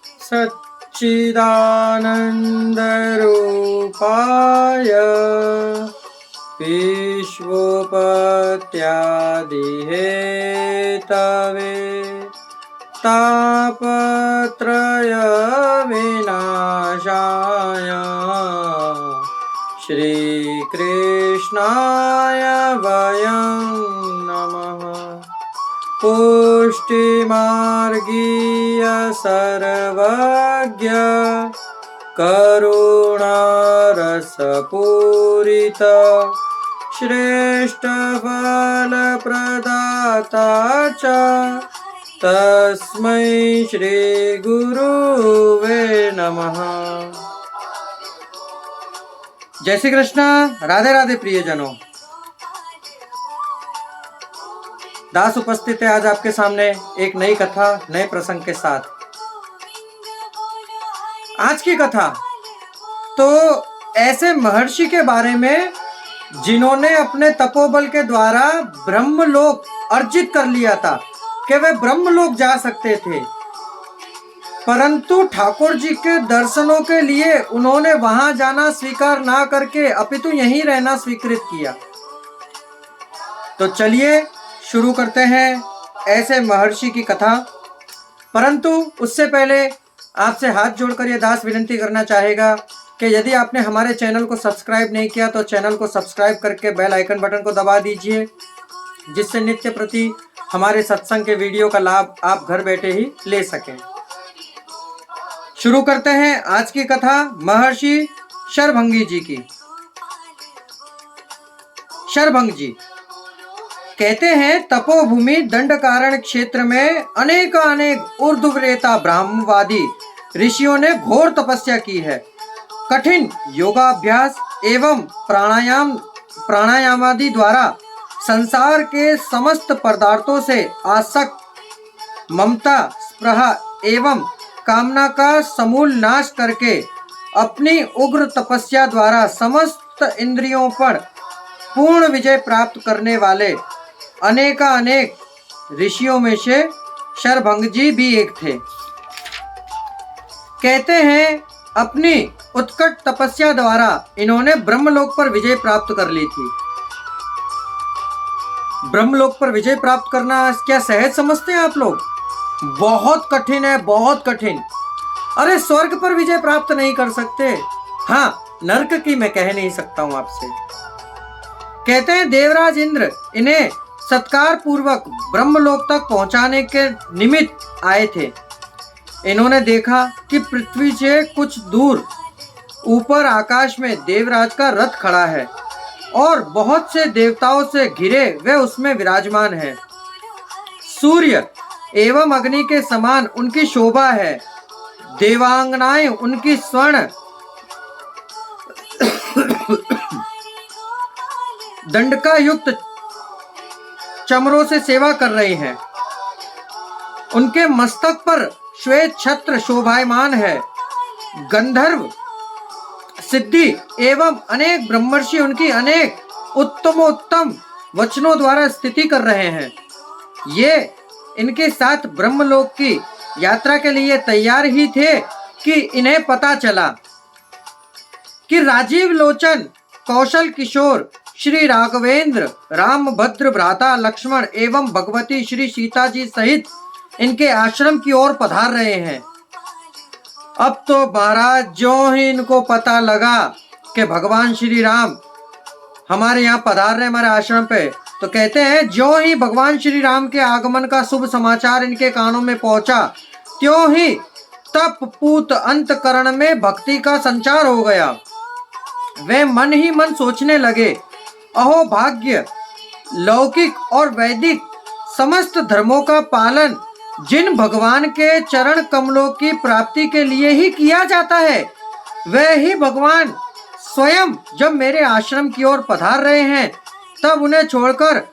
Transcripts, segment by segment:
सच्चिदानन्दरूपाय विश्वोपत्यादिहेतवे तापत्रय विनाशाय श्रीकृष्णाय वयं नमः। पुष्टिमार्गीय सर्वज्ञ करुणारसपूरित श्रेष्ठ फलप्रदाता च तस्मै श्री गुरुवे नमः। जय श्री कृष्ण। राधे राधे प्रियजनों। दास उपस्थित है आज आपके सामने एक नई कथा नए प्रसंग के साथ। आज की कथा तो ऐसे महर्षि के बारे में जिन्होंने अपने तपोबल के द्वारा ब्रह्मलोक अर्जित कर लिया था कि वे ब्रह्मलोक जा सकते थे, परंतु ठाकुर जी के दर्शनों के लिए उन्होंने वहां जाना स्वीकार ना करके अपितु यहीं रहना स्वीकृत किया। तो चलिए शुरू करते हैं ऐसे महर्षि की कथा। परंतु उससे पहले आपसे हाथ जोड़कर यह दास विनती करना चाहेगा कि यदि आपने हमारे चैनल को सब्सक्राइब नहीं किया तो चैनल को सब्सक्राइब करके बेल आइकन बटन को दबा दीजिए, जिससे नित्य प्रति हमारे सत्संग के वीडियो का लाभ आप घर बैठे ही ले सकें। शुरू करते हैं आज की कथा महर्षि शरभंगी जी की। शरभंग जी कहते हैं, तपोभूमि दंडकारण्य क्षेत्र में अनेक ऊर्ध्वरेता ब्राह्मवादी ऋषियों ने घोर तपस्या की है। कठिन योगाभ्यास एवं प्राणायामादि द्वारा संसार के समस्त पदार्थों से आसक्त ममता स्पृहा एवं कामना का समूल नाश करके अपनी उग्र तपस्या द्वारा समस्त इंद्रियों पर पूर्ण विजय प्राप्त करने वाले अनेक ऋषियों में से शरभंग जी भी एक थे। कहते हैं, अपनी उत्कट तपस्या द्वारा इन्होंने ब्रह्मलोक पर विजय प्राप्त कर ली थी। ब्रह्मलोक पर विजय प्राप्त करना क्या सहज समझते हैं आप लोग? बहुत कठिन है, बहुत कठिन। अरे स्वर्ग पर विजय प्राप्त नहीं कर सकते, हाँ नरक की मैं कह नहीं सकता हूं आपसे। कहते हैं, देवराज इंद्र इन्हें सत्कार पूर्वक ब्रह्मलोक तक पहुंचाने के निमित्त आए थे। इन्होंने देखा कि पृथ्वी से कुछ दूर ऊपर आकाश में देवराज का रथ खड़ा है और बहुत से देवताओं से घिरे वे उसमें विराजमान हैं। सूर्य एवं अग्नि के समान उनकी शोभा है। देवांगनाएं उनकी स्वर्ण दंडका युक्त चमरों से सेवा कर रहे हैं। उनके मस्तक पर श्वेत छत्र शोभायमान है। गंधर्व सिद्धि एवं अनेक ब्रह्मर्षि उनकी अनेक उत्तमोत्तम वचनों द्वारा स्तुति कर रहे हैं। ये इनके साथ ब्रह्मलोक की यात्रा के लिए तैयार ही थे कि इन्हें पता चला कि राजीव लोचन कौशल किशोर श्री राघवेंद्र रामभद्र भ्राता लक्ष्मण एवं भगवती श्री सीता जी सहित इनके आश्रम की ओर पधार रहे हैं। अब तो महाराज जो ही इनको पता लगा कि भगवान श्री राम हमारे यहाँ पधार रहे हमारे आश्रम पे, तो कहते हैं ज्यों ही भगवान श्री राम के आगमन का शुभ समाचार इनके कानों में पहुंचा, त्यों ही तप पूत अंतकरण में भक्ति का संचार हो गया। वे मन ही मन सोचने लगे, अहो भाग्य, लौकिक और वैदिक समस्त धर्मों का पालन जिन भगवान के चरण कमलों की प्राप्ति के लिए ही किया जाता है, वह ही भगवान स्वयं जब मेरे आश्रम की ओर पधार रहे हैं, तब उन्हें छोड़कर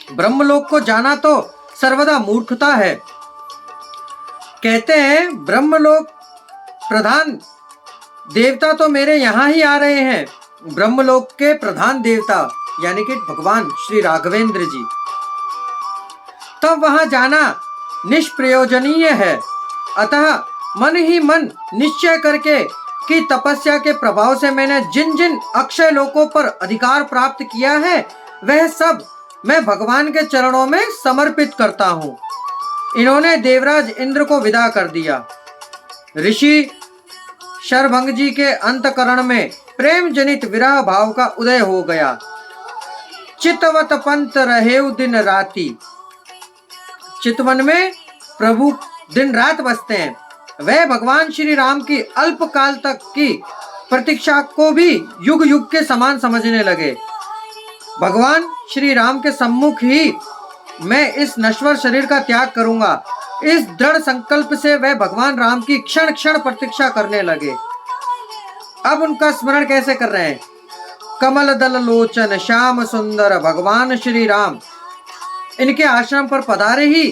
ब्रह्मलोक को जाना तो सर्वदा मूर्खता है। कहते हैं, ब्रह्मलोक प्रधान देवता तो मेरे यहाँ ही आ रहे हैं। ब्रह्मलोक के प्रधान देवता यानी कि भगवान श्री राघवेंद्र जी। तब वहां जाना निष्प्रयोजनीय है। अतः मन ही मन निश्चय करके कि तपस्या के प्रभाव से मैंने जिन जिन अक्षय लोकों पर अधिकार प्राप्त किया है वह सब मैं भगवान के चरणों में समर्पित करता हूँ। इन्होंने देवराज इंद्र को विदा कर दिया। ऋषि शरभंग जी के अंतकरण में प्रेम जनित विरह भाव का उदय हो गया। चितवत पंत रहेउ दिन राती। चितवन में प्रभु दिन रात बसते हैं। वह भगवान श्री राम की अल्प काल तक की प्रतीक्षा को भी युग युग के समान समझने लगे। भगवान श्री राम के सम्मुख ही मैं इस नश्वर शरीर का त्याग करूंगा, इस दृढ़ संकल्प से वह भगवान राम की क्षण क्षण प्रतीक्षा करने लगे। अब उनका स्मरण कैसे कर रहे हैं? कमल दल लोचन श्याम सुंदर भगवान श्री राम इनके आश्रम पर पधारे ही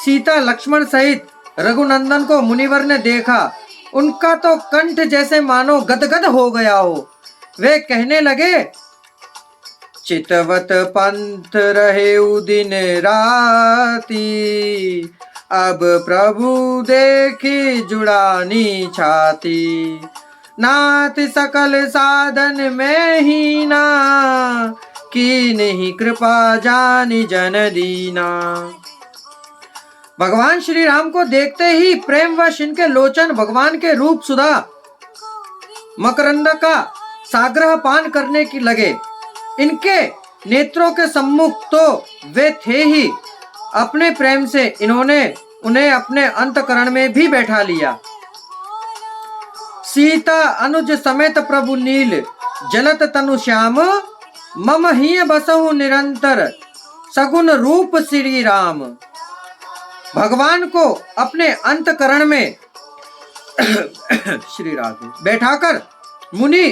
सीता लक्ष्मण सहित रघुनंदन को मुनिवर ने देखा। उनका तो कंठ जैसे मानो गदगद हो गया हो। वे कहने लगे, चितवत पंथ रहेउ दिन राती, अब प्रभु देखी जुड़ानी छाती। नाथ सकल साधन में ही ना, की नहीं कृपा जानी जन दीना। भगवान श्री राम को देखते ही प्रेमवश इनके लोचन भगवान के रूप सुधा मकरंद का साग्रह पान करने की लगे। इनके नेत्रों के सम्मुख तो वे थे ही, अपने प्रेम से इन्होंने उन्हें अपने अंतकरण में भी बैठा लिया। सीता अनुज समेत प्रभु नील जलत तनु श्याम, मम ही बसहु निरंतर सगुन रूप श्री राम। भगवान को अपने अंतकरण में श्री राधे बैठाकर मुनि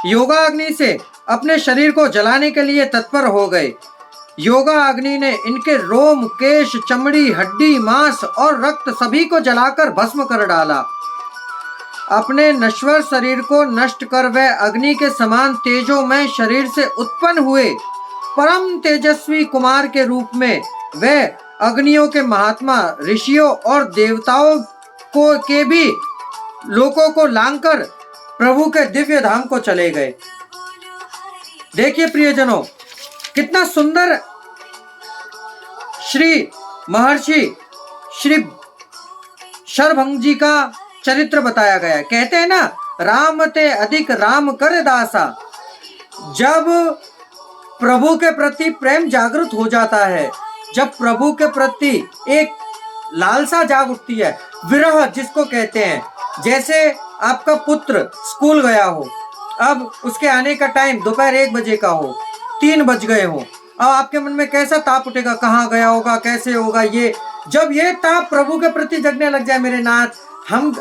योगाग्नि से अपने शरीर को जलाने के लिए तत्पर हो गए। योगा अग्नि ने इनके रोम, केश, चमड़ी, हड्डी, मांस और रक्त सभी को जलाकर भस्म कर डाला। अपने नश्वर शरीर को नष्ट कर वह अग्नि के समान तेजोमय शरीर से उत्पन्न हुए परम तेजस्वी कुमार के रूप में वह अग्नियों के महात्मा ऋषियों और देवताओं को के भी लोकों को लांघकर प्रभु के दिव्य धाम को चले गए। देखिए प्रियजनों, कितना सुंदर श्री महर्षि श्री शरभंग जी का चरित्र बताया गया है। कहते हैं ना, राम ते अधिक राम कर दासा। जब प्रभु के प्रति प्रेम जागृत हो जाता है, जब प्रभु के प्रति एक लालसा जाग उठती है, विरह जिसको कहते हैं, जैसे आपका पुत्र स्कूल गया हो, अब उसके आने का टाइम दोपहर 1 बजे का हो, 3 बज गए हो, अब आपके मन में कैसा ताप उठेगा, कहाँ गया होगा, कैसे होगा। ये जब ये ताप प्रभु के प्रति जगने लग जाए मेरे नाथ,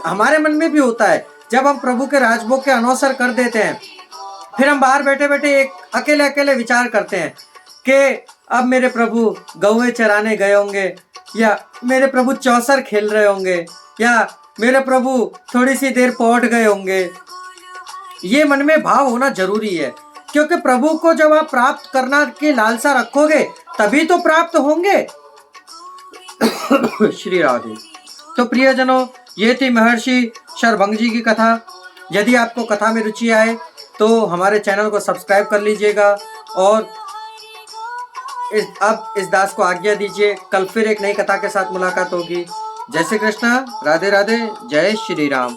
हमारे मन में भी होता है। जब हम प्रभु के राजभोग के अनवसर कर देते हैं, फिर हम बाहर बैठे बैठे एक अकेले अकेले विचार करते हैं कि अब मेरे प्रभु गौएं चराने गए होंगे, या मेरे प्रभु चौसर खेल रहे होंगे, या मेरे प्रभु थोड़ी सी देर पौट गए होंगे। ये मन में भाव होना जरूरी है, क्योंकि प्रभु को जब आप प्राप्त करना की लालसा रखोगे तभी तो प्राप्त होंगे। श्री राधे। तो प्रियजनों, ये थी महर्षि शरभंग जी की कथा। यदि आपको कथा में रुचि आए तो हमारे चैनल को सब्सक्राइब कर लीजिएगा और अब इस दास को आज्ञा दीजिए। कल फिर एक नई कथा के साथ मुलाकात होगी। जय श्री कृष्णा, राधे राधे, जय श्री राम।